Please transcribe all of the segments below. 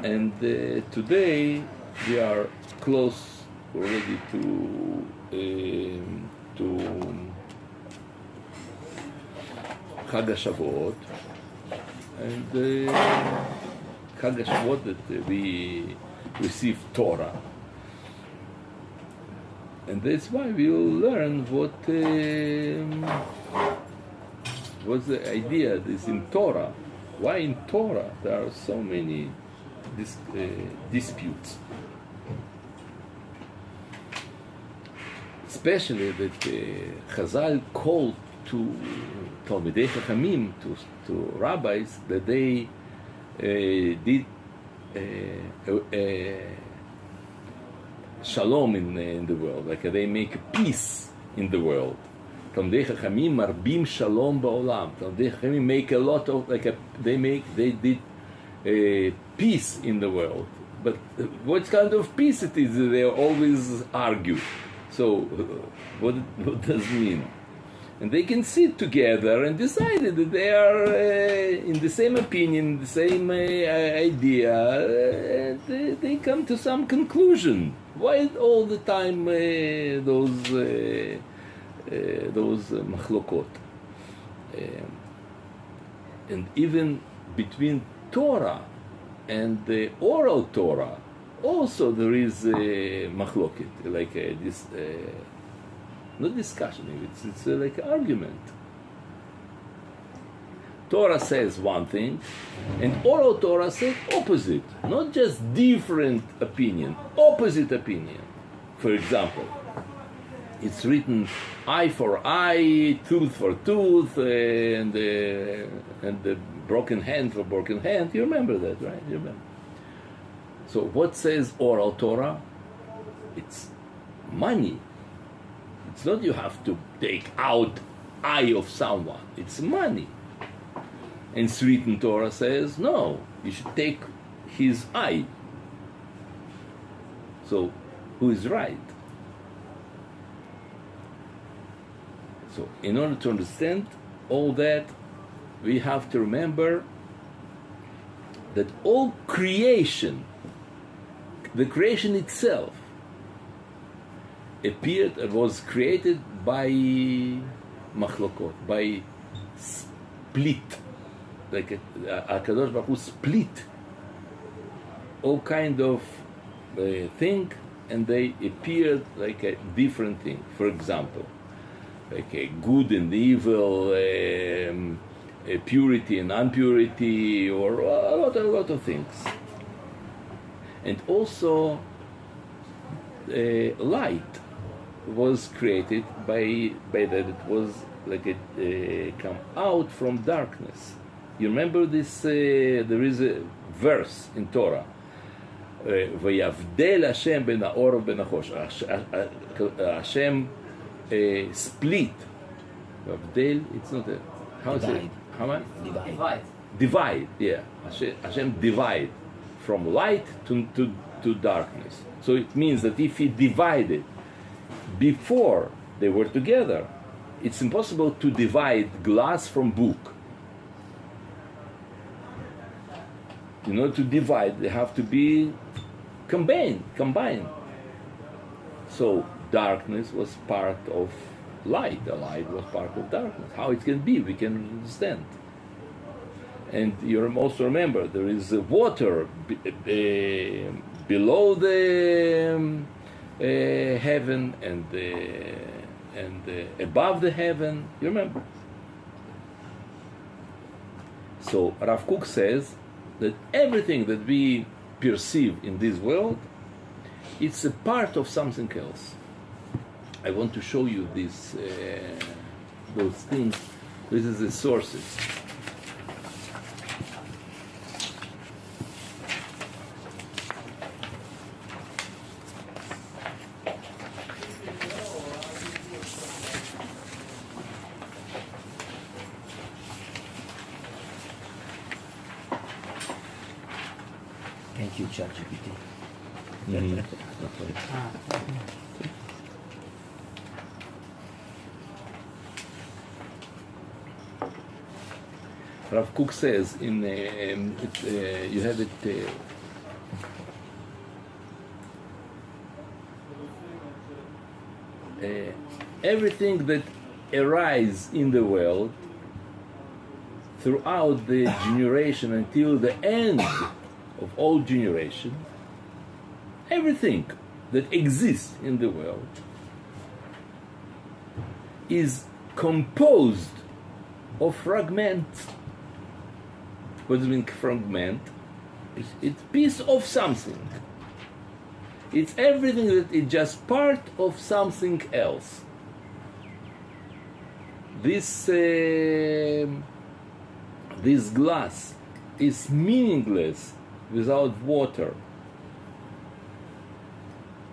And today we are close already to Chag HaShavuot, and Chag HaShavuot that we receive Torah. And that's why we will learn what's the idea is in Torah. Why in Torah there are so many disputes? Especially that Chazal called to Talmidei Chachamim, to rabbis, that they did shalom in the world, like they make peace in the world. Talmidei Chachamim marbim shalom ba'olam. Talmidei Chachamim make a lot of, they did peace in the world. But what kind of peace it is? They always argue. So what does it mean? And they can sit together and decide that they are in the same opinion, the same idea, and they come to some conclusion. Why all the time those machlokot? And even between Torah and the oral Torah, also there is machloket, like this. Not discussion, it's like an argument. Torah says one thing, and oral Torah says opposite. Not just different opinion, opposite opinion. For example, it's written eye for eye, tooth for tooth, and the broken hand for broken hand. You remember that, right? You remember. So what says oral Torah? It's money. It's not you have to take out eye of someone. It's money. And written Torah says, no, you should take his eye. So, who is right? So, in order to understand all that, we have to remember that all creation, the creation itself, was created by machlokot, by split. Like HaKadosh Baruch Hu split all kind of thing, and they appeared like a different thing. For example, like a good and evil, a purity and impurity, or a lot of things. And also light was created by that it was like it come out from darkness. You remember this? There is a verse in Torah. Vayavdel Hashem ben haor ben hachosh. Hashem split. Vayavdel. It's not a. How is it? How much? Divide. Yeah. Hashem divide from light to darkness. So it means that if he divided before they were together, it's impossible to divide glass from book. In order to divide, they have to be combined. So darkness was part of light. The light was part of darkness. How it can be, we can understand. And you also remember there is water below the heaven and above the heaven. You remember? So Rav Kook says that everything that we perceive in this world, it's a part of something else. I want to show you those things. This is the sources. Thank you, ChatGPT. Rav Kook says in you have it everything that arises in the world throughout the generation until the end of all generation, everything that exists in the world is composed of fragments. What does it mean, fragment? It's piece of something. It's everything that is just part of something else. This glass is meaningless without water.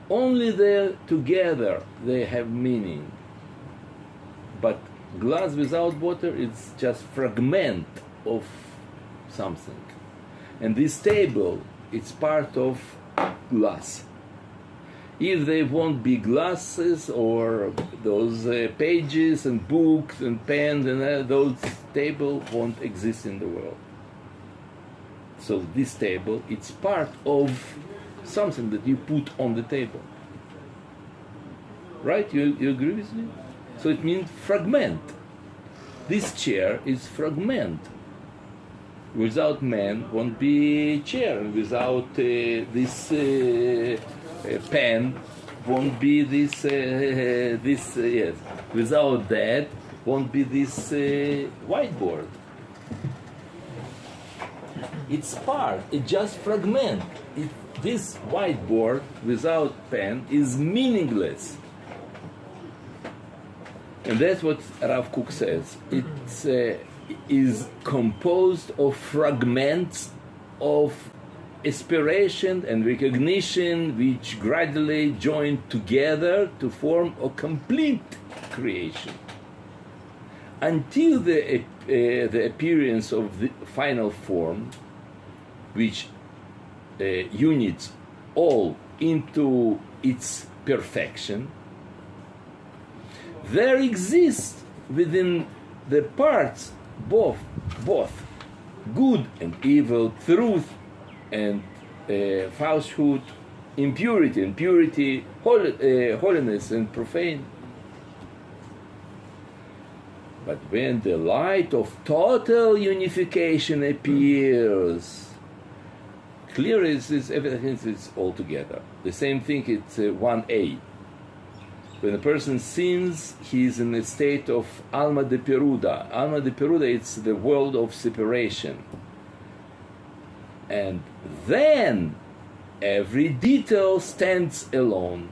Only they're together they have meaning. But glass without water is just fragment of something. And this table, it's part of glass. If they won't be glasses or those pages and books and pens and those table won't exist in the world. So this table, it's part of something that you put on the table. Right? You agree with me? So it means fragment. This chair is fragment. Without man won't be chair. Without this pen won't be this yes. Without that won't be this whiteboard. It's part. It's just fragment. This whiteboard without pen is meaningless. And that's what Rav Kook says. It is composed of fragments of aspiration and recognition which gradually join together to form a complete creation. Until the appearance of the final form, which units all into its perfection, there exists within the parts both good and evil, truth and falsehood, impurity and purity, holiness and profane. But when the light of total unification appears, clear is everything is all together. The same thing, it's 1A. When a person sins, he is in a state of alma de peruda. Alma de peruda, it's the world of separation. And then every detail stands alone.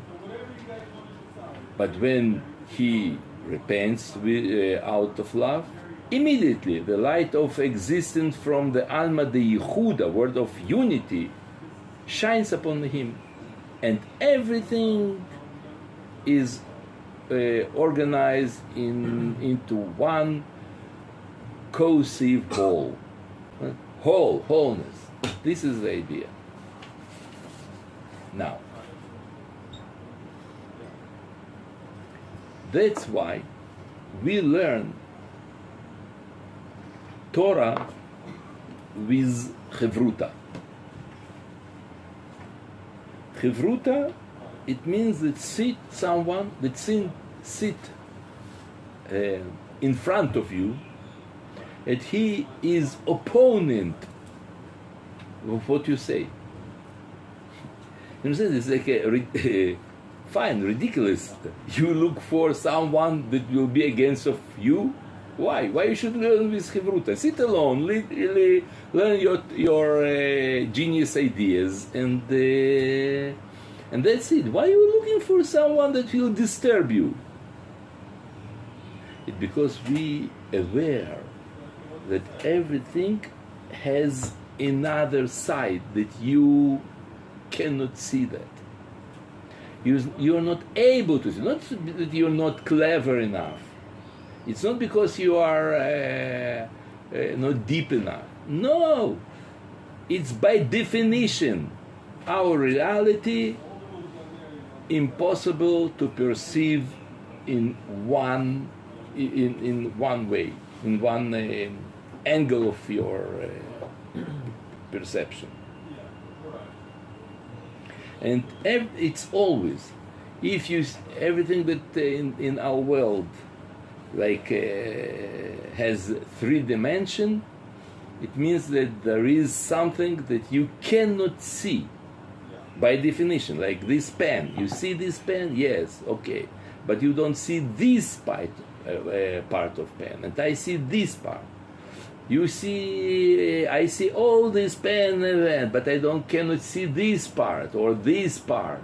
But when he repents out of love, immediately the light of existence from the alma de yichuda, word of unity, shines upon him. And everything is organized into one cohesive whole. Wholeness. This is the idea. Now, that's why we learn Torah with Chevruta. Chevruta, it means that someone sit in front of you, and he is opponent of what you say. You understand? It's like fine, ridiculous. You look for someone that will be against of you. Why? Why you should learn with Chevruta? Sit alone, learn your genius ideas, and that's it. Why are you looking for someone that will disturb you? It's because we aware that everything has another side that you cannot see that. You are not able to see. Not that you're not clever enough. It's not because you are not deep enough. No. It's by definition our reality impossible to perceive in one way, in one angle of your perception. And it's always If you everything that in our world like has 3 dimension, it means that there is something that you cannot see by definition. Like this pen, you see this pen, yes, okay, but you don't see this part of pen, and I see this part. You see, I see all this pen, but I cannot see this part or this part.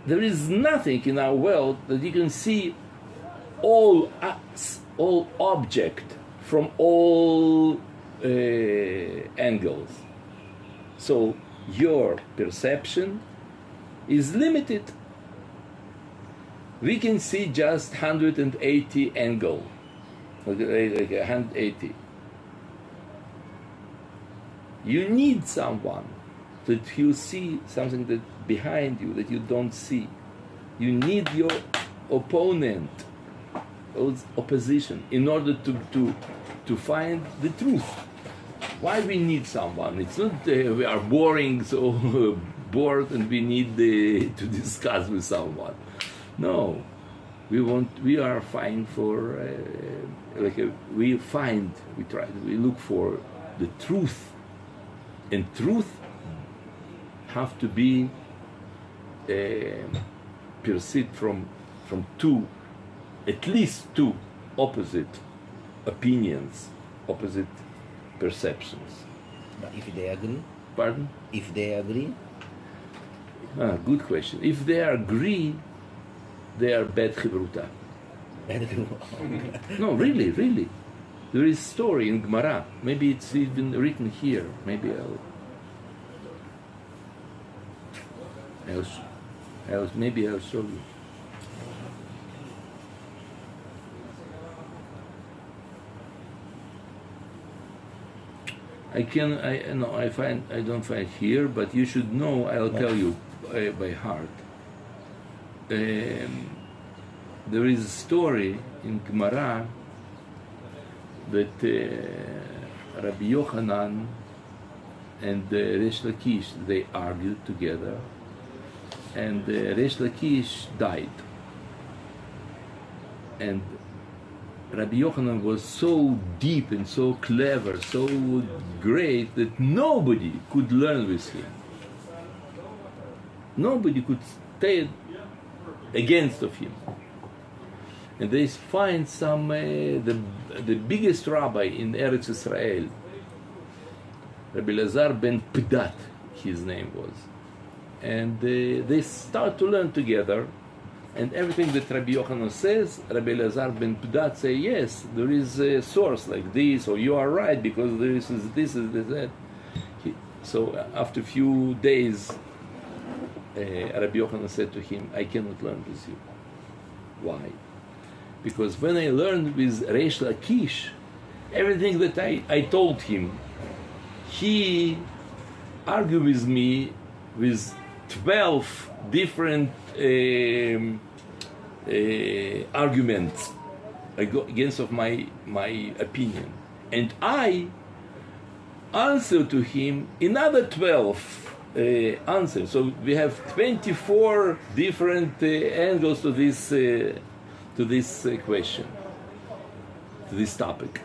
There is nothing in our world that you can see all object from all angles. So your perception is limited. We can see just 180 angle, like 180. You need someone that you see something that behind you that you don't see. You need your opponent, opposition, in order to find the truth. Why we need someone? It's not we are boring, so bored, and we need to discuss with someone. No, we are fine for we look for the truth, and truth have to be perceived from at least two opposite opinions, opposite perceptions. But if they agree? Pardon? If they agree? Good question. If they agree, they are bad chibruta. No, really. There is story in Gemara. Maybe it's even written here. Maybe I'll show you. I don't find here, but you should know. I'll tell you by heart. There is a story in Gemara that Rabbi Yochanan and Resh Lakish, they argued together, and Resh Lakish died. And Rabbi Yochanan was so deep and so clever, so great, that nobody could learn with him. Nobody could stay against of him. And they find some the biggest rabbi in Eretz Israel, Rabbi Lazar ben Pdat, his name was, and they start to learn together. And everything that Rabbi Yochanan says, Rabbi Lazar ben Pdat say, yes, there is a source like this, or you are right because there is this, that. So after a few days, Rabbi Yochanan said to him, I cannot learn with you. Why? Because when I learned with Reish Lakish, everything that I told him, he argued with me with 12 different arguments against of my opinion, and I answered to him another 12 answers. So we have 24 different angles to this question, to this topic,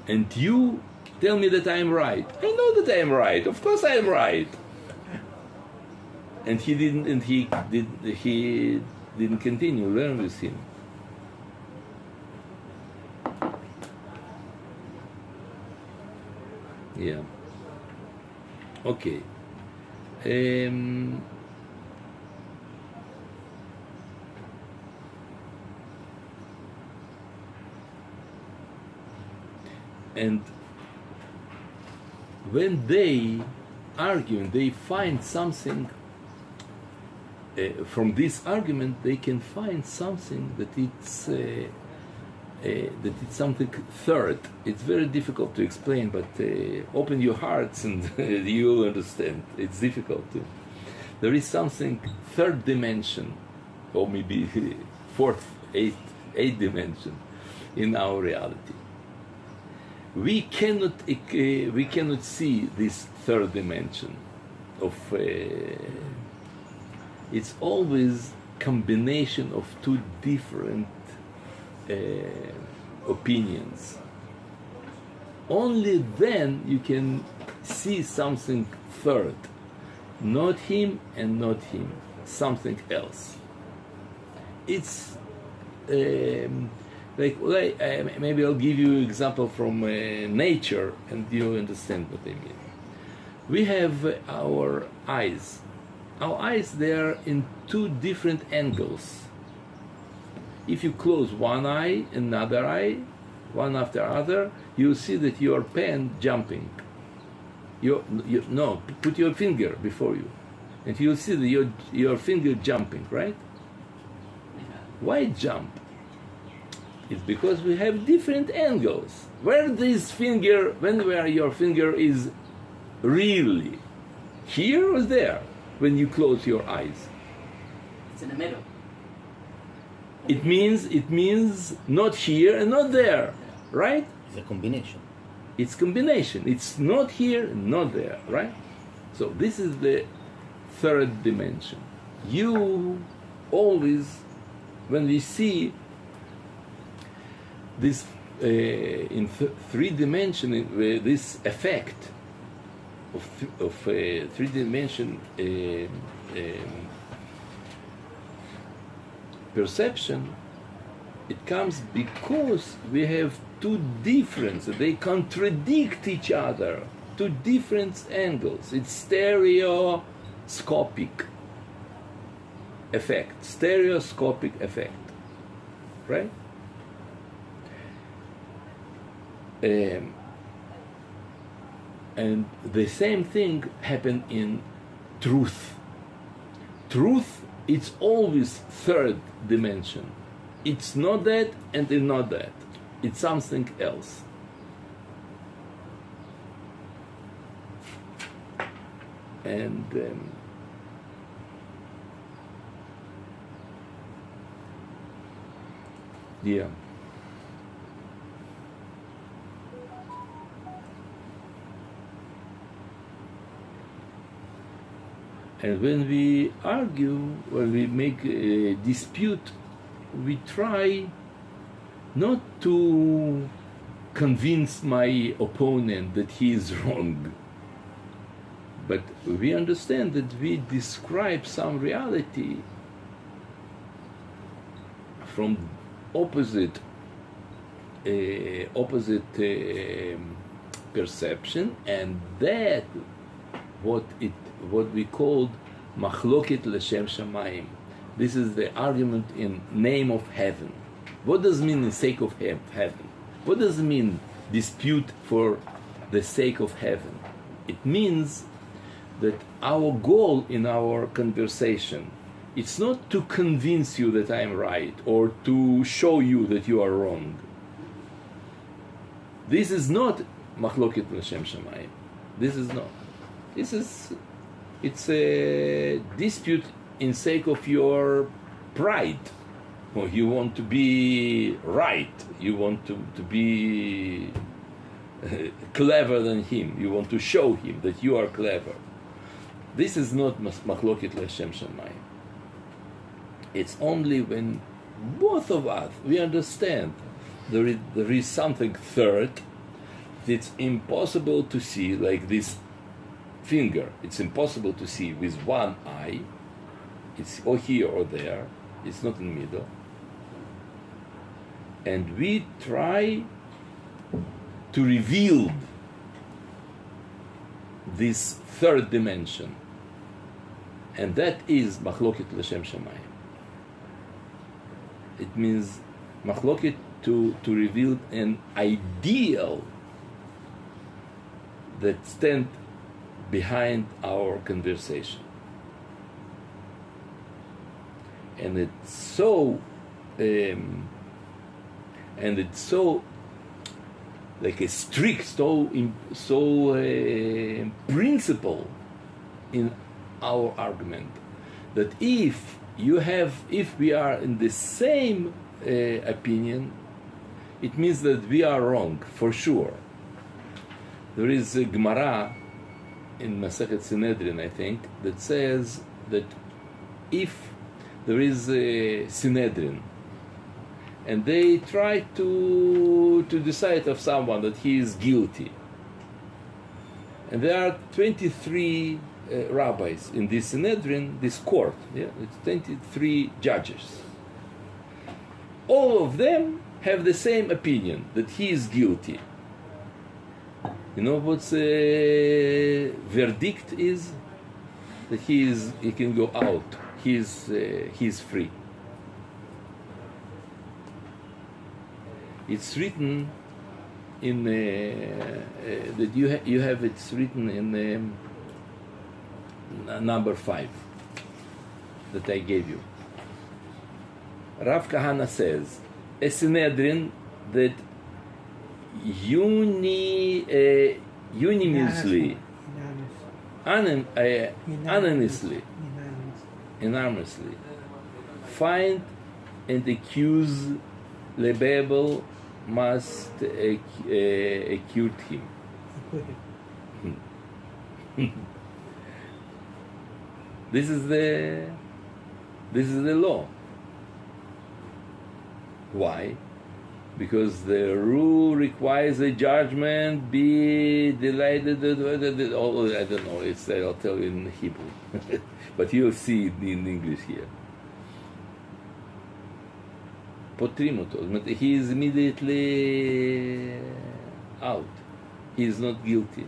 and you tell me that I am right. I know that I am right. Of course I am right. And he didn't continue learn with him. Yeah. Okay. And when they argue, they find something. From this argument, they can find something that it's something third. It's very difficult to explain, but open your hearts and you'll understand. It's difficult to. There is something third dimension, or maybe fourth, eighth dimension in our reality. We cannot see this third dimension it's always combination of two different opinions. Only then you can see something third, not him and not him, something else. It's maybe I'll give you an example from nature, and you understand what I mean. We have our eyes. Our eyes, they are in two different angles. If you close one eye, another eye, one after other, you'll see that your pen jumping. No, put your finger before you, and you'll see that your finger jumping, right? Why jump? It's because we have different angles. Where your finger is really, here or there, when you close your eyes? It's in the middle. It means not here and not there, right? It's a combination. It's combination. It's not here, not there, right? So this is the third dimension. You always, when we see this in three dimension, this effect of three dimension perception, it comes because we have two different, they contradict each other, two different angles. It's stereoscopic effect, right? And the same thing happened in truth. Truth, it's always third dimension. It's not that and it's not that. It's something else. And yeah. And when we argue, when we make a dispute, we try not to convince my opponent that he is wrong, but we understand that we describe some reality from opposite perception, and that what we called machloket l'shem shamayim. This is the argument in name of heaven. What does it mean in sake of heaven? What does it mean dispute for the sake of heaven? It means that our goal in our conversation, it's not to convince you that I'm right or to show you that you are wrong. This is not machloket l'shem shamayim. This is not. It's a dispute in sake of your pride. Well, you want to be right. You want to be clever than him. You want to show him that you are clever. This is not machloket l'shem shamayim. It's only when both of us, we understand there is something third that's impossible to see, like this finger. It's impossible to see with one eye. It's or here or there. It's not in the middle. And we try to reveal this third dimension. And that is machloket l'shem shamayim. It means machloket to reveal an ideal that stands behind our conversation. And it's so like a strict, so principle in our argument that if we are in the same opinion, it means that we are wrong for sure. There is a Gemara in Masechet Sinedrin, I think, that says that if there is a Sinedrin and they try to decide of someone that he is guilty, and there are 23 rabbis in this Sinedrin, this court, yeah, it's 23 judges. All of them have the same opinion that he is guilty. You know what's verdict is? That he can go out. He's free. It's written in that you have it's written in number 5 that I gave you. Rav Kahana says a Sinedrin that unanimously, unanimously find and accuse Lebebel must acquit him. This is the law. Why? Because the rule requires a judgment be delighted. I don't know. I'll tell you in Hebrew, but you'll see it in English here. Potrim אותו. He is immediately out. He is not guilty.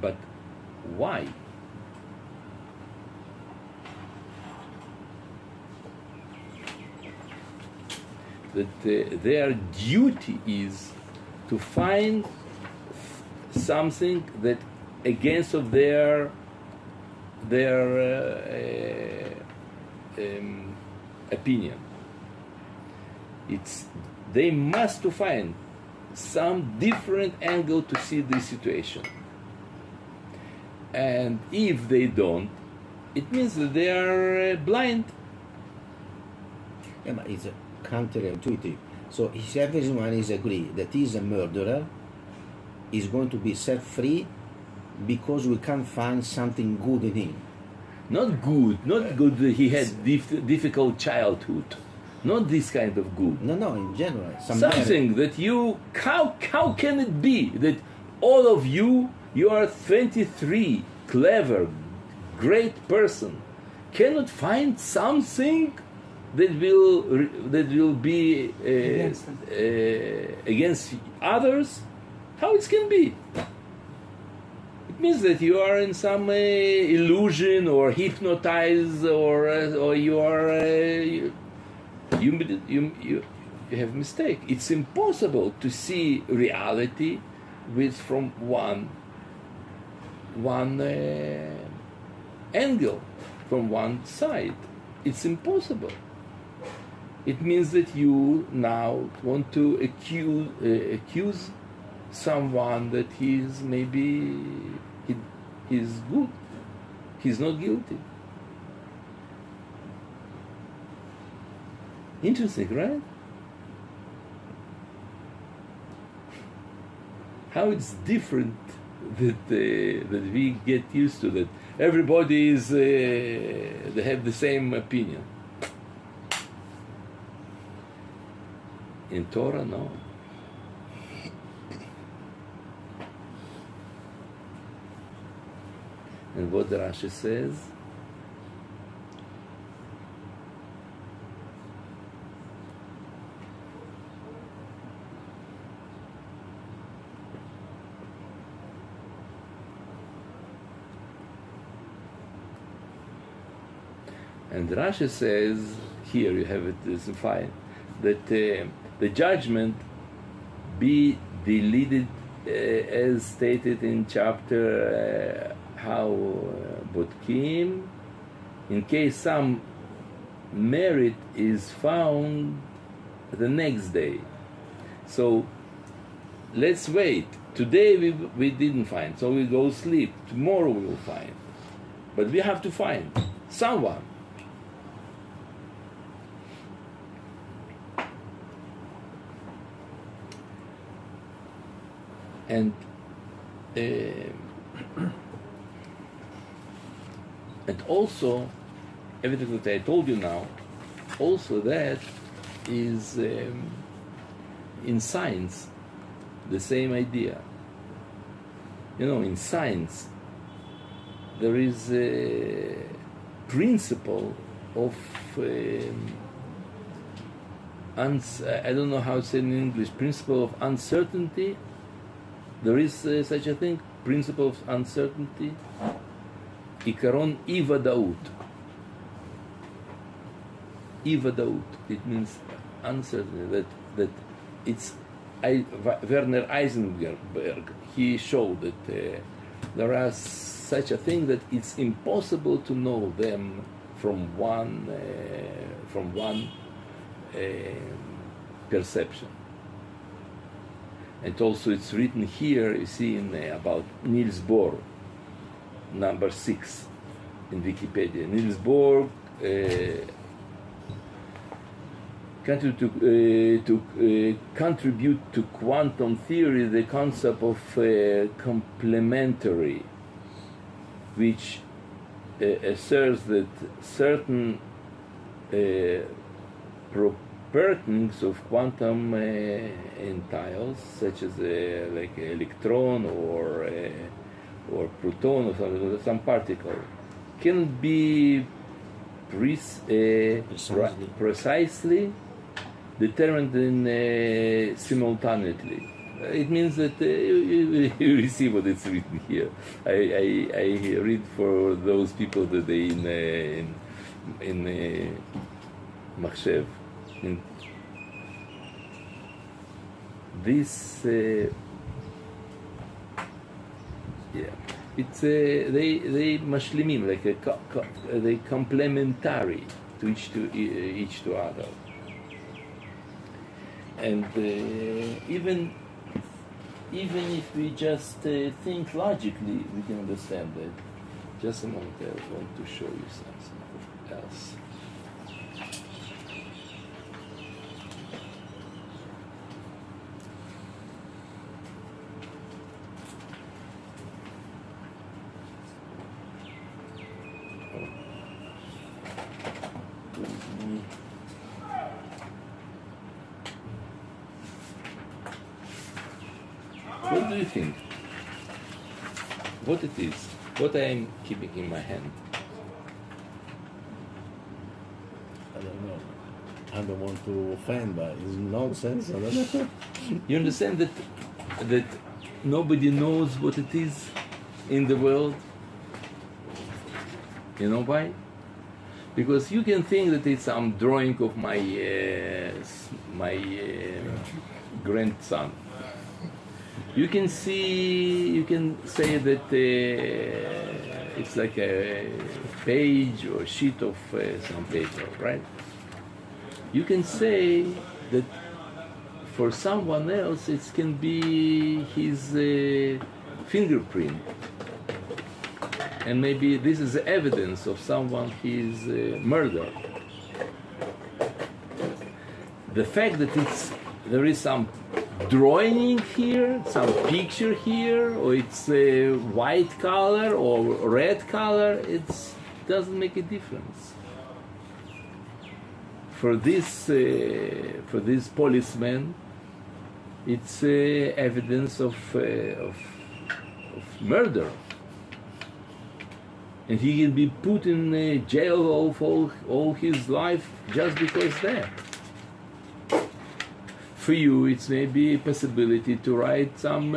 But why? That their duty is to find something that against of their opinion. They must to find some different angle to see the situation. And if they don't, it means that they are blind. Yeah, but it's counterintuitive. So if everyone is agreed that he is a murderer, is going to be set free because we can't find something good in him. Not good that he had difficult childhood. Not this kind of good. No, in general. Something that how can it be that all of you are 23, clever, great person, cannot find something that will be against others? How it can be? It means that you are in some illusion or hypnotized, or you are you have mistake. It's impossible to see reality from one angle, from one side. It's impossible. It means that you now want to accuse someone that he's good. He's not guilty. Interesting, right? How it's different that we get used to that. Everybody they have the same opinion. In Torah, no. And what the Rashi says? And Rashi says, here you have it, it's fine, that the judgment be deleted as stated in chapter how Bodkim, in case some merit is found the next day. So let's wait. Today we didn't find, so we go sleep. Tomorrow we will find. But we have to find someone. And and also everything that I told you now, also that is in science the same idea. You know, in science there is a principle of I don't know how to say in English, principle of uncertainty. There is such a thing, principle of uncertainty, עיקרון אי-ודאות. אי-ודאות, it means uncertainty, that it's Werner Heisenberg, he showed that there are such a thing that it's impossible to know them from one perception. And also it's written here, you see, in about Niels Bohr, number 6 in Wikipedia. Niels Bohr contribute to quantum theory the concept of complementary, which asserts that certain properties of quantum entities, such as like electron or proton or something, some particle, can be precisely determined in simultaneously. It means that you see what it's written here. I read for those people that they in Machshev. In this, it's they mashlimim, like they complementary to each to other. And even if we just think logically, we can understand that. Just a moment, I want to show you something else. What do you think? What it is? What I am keeping in my hand? I don't know. I don't want to offend, but it's nonsense. You understand that nobody knows what it is in the world? You know why? Because you can think that it's some drawing of my grandson. You can say that it's like a page or sheet of some paper, right? You can say that for someone else it can be his fingerprint, and maybe this is evidence of someone he's murdered. The fact that there is some drawing here, some picture here, or it's a white color or red color, it doesn't make a difference. For this policeman, it's evidence of murder, and he can be put in jail all his life just because that. For you, it's maybe a possibility to write some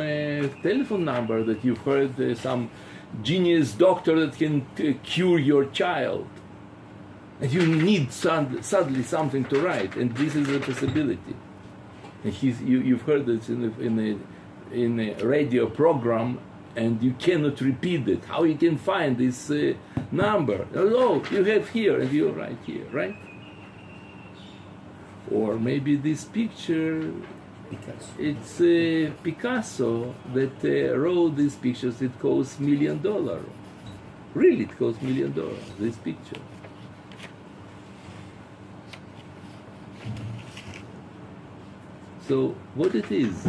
telephone number that you've heard some genius doctor that can cure your child, and you need suddenly something to write, and this is a possibility. And you've heard this in a radio program, and you cannot repeat it. How you can find this number? Oh, you have here, and you write here, right? Or maybe this picture, it's Picasso that wrote these pictures. It costs $1 million. Really, it costs $1 million, this picture. So what it is?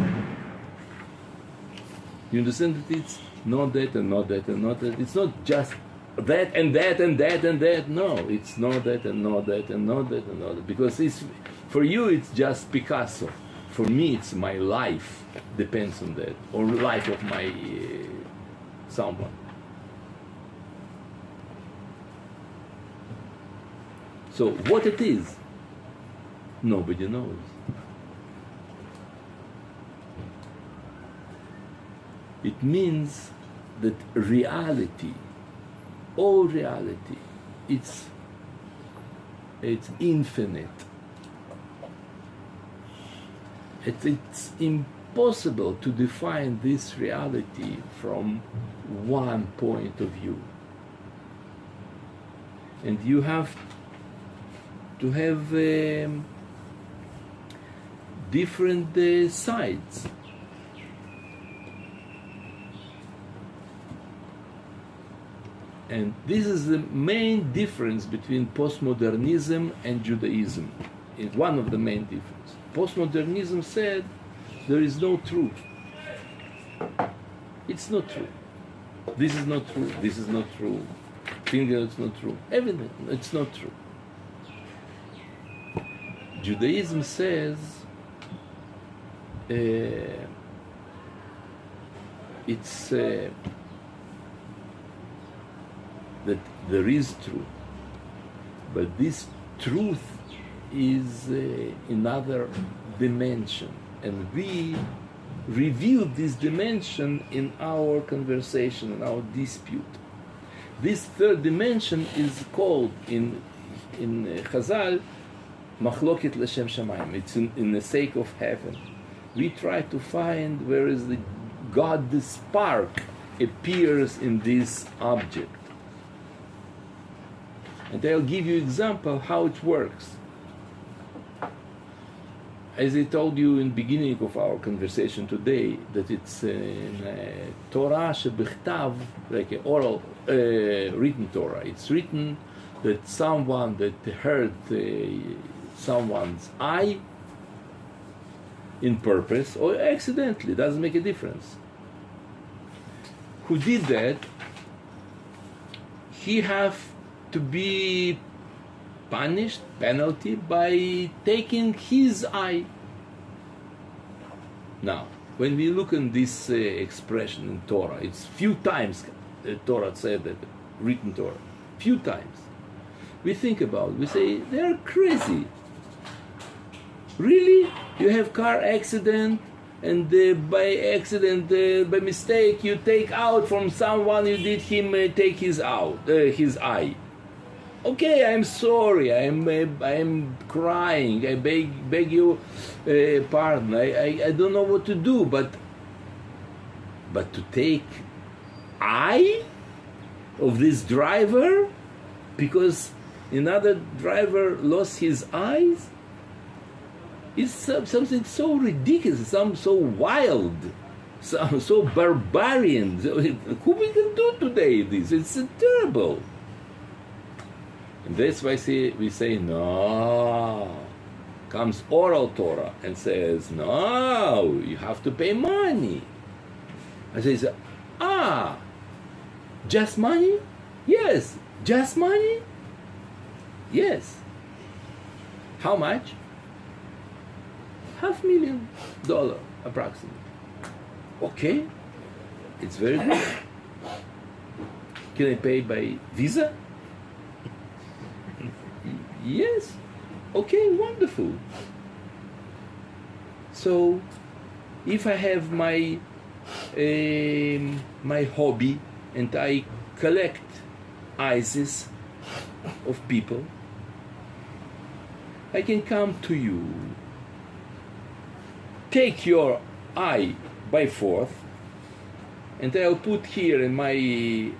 You understand that it's not that and not that and not that. It's not just that and that and that and that. No, it's not that and not that and not that and not that. Because it's, for you it's just Picasso. For me it's my life depends on that, or life of my someone. So what it is, nobody knows. It means that reality, all reality, it's infinite. It's impossible to define this reality from one point of view. And you have to have different sides. And this is the main difference between postmodernism and Judaism. It's one of the main differences. Postmodernism said there is no truth. It's not true. This is not true. This is not true. Finger, it's not true. Everything, it's not true. Judaism says it's that there is truth, but this truth is another dimension, and we revealed this dimension in our conversation, in our dispute. This third dimension is called in Chazal Machloket L'Shem Shamayim. It's in the sake of heaven. We try to find where is the God, the spark appears in this object. And I'll give you example how it works. As I told you in the beginning of our conversation today, that it's in Torah shebichtav, like an oral, written Torah. It's written that someone that hurt someone's eye in purpose or accidentally, doesn't make a difference. Who did that, he have to be punished, penalty, by taking his eye. Now, when we look at this expression in Torah, it's few times Torah said that, written Torah, few times. We think about it, we say, they're crazy. Really? You have car accident, and by accident, by mistake, you take out from someone, you did him take his eye. Okay, I'm sorry. I'm crying. I beg you pardon. I don't know what to do, but to take eye of this driver because another driver lost his eyes is something so ridiculous, so wild, so barbarian. Who we can do today this? It's terrible. And that's why we say, no. Comes oral Torah and says, no, you have to pay money. I say, just money? Yes. Just money? Yes. How much? $500,000 approximately. Okay. It's very good. Can I pay by Visa? Yes. Okay, wonderful. So, if I have my my hobby and I collect eyes of people, I can come to you, take your eye by force, and I'll put here in my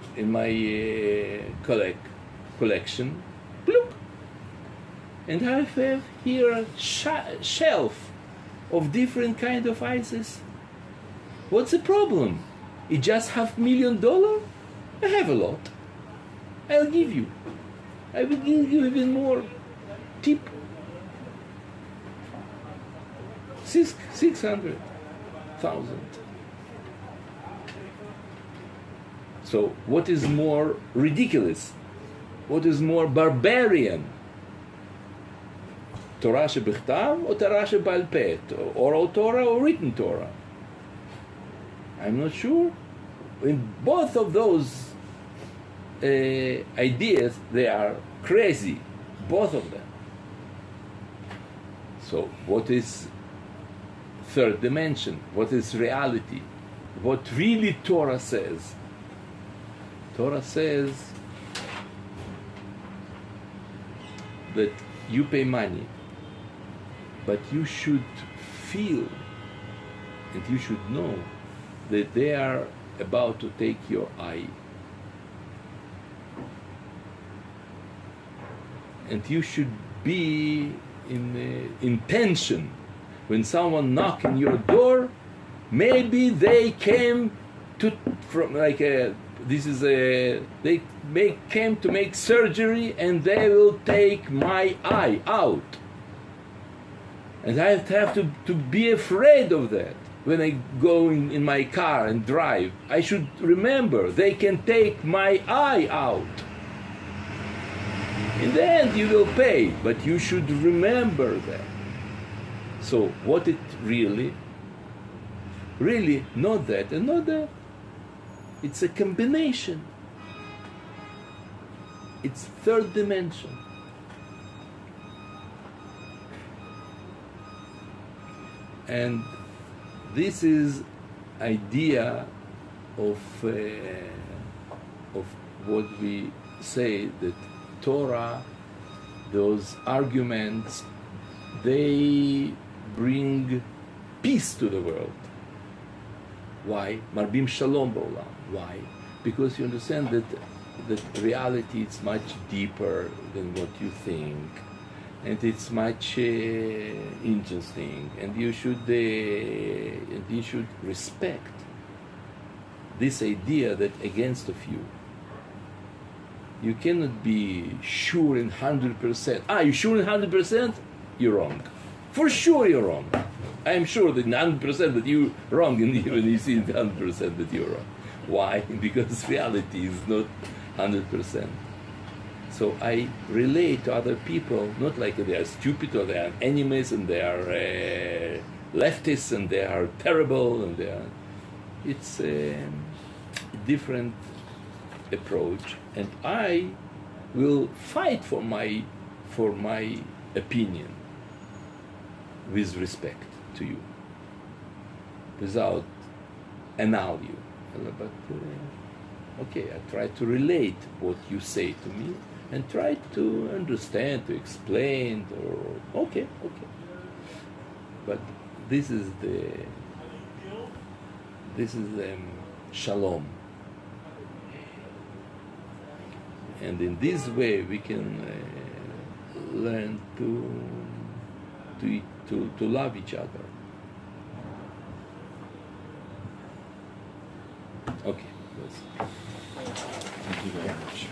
collection. Bloop. And I have here a shelf of different kind of ices. What's the problem? It just $500,000? I have a lot. I'll give you. I will give you even more tip. 600,000. So what is more ridiculous? What is more barbarian? Torah shebichtav or Torah shebal peh? Oral Torah or written Torah? I'm not sure. In both of those ideas, they are crazy, both of them. So what is third dimension? What is reality? What really Torah says? Torah says that you pay money, but you should feel and you should know that they are about to take your eye. And you should be in tension when someone knock on your door. Maybe they came to came to make surgery and they will take my eye out. And I have to be afraid of that. When I go in my car and drive, I should remember they can take my eye out. In the end, you will pay, but you should remember that. So, what it really not that and not that. It's a combination. It's third dimension. And this is idea of what we say that Torah, those arguments, they bring peace to the world. Why? Marbim shalom ba'olam. Why? Because you understand that reality is much deeper than what you think, and it's much interesting, and you should respect this idea that against of you cannot be sure in 100%. You sure in 100%? You're wrong. For sure you're wrong. I'm sure that in 100% that you're wrong, and when you see in 100% that you're wrong. Why? Because reality is not 100%. So I relate to other people, not like they are stupid or they are enemies and they are leftists and they are terrible and they are... It's a different approach, and I will fight for my opinion with respect to you, without annul you. But okay, I try to relate what you say to me and try to understand, to explain, or okay. But this is the shalom. And in this way we can learn to love each other. Okay. Thank you very much.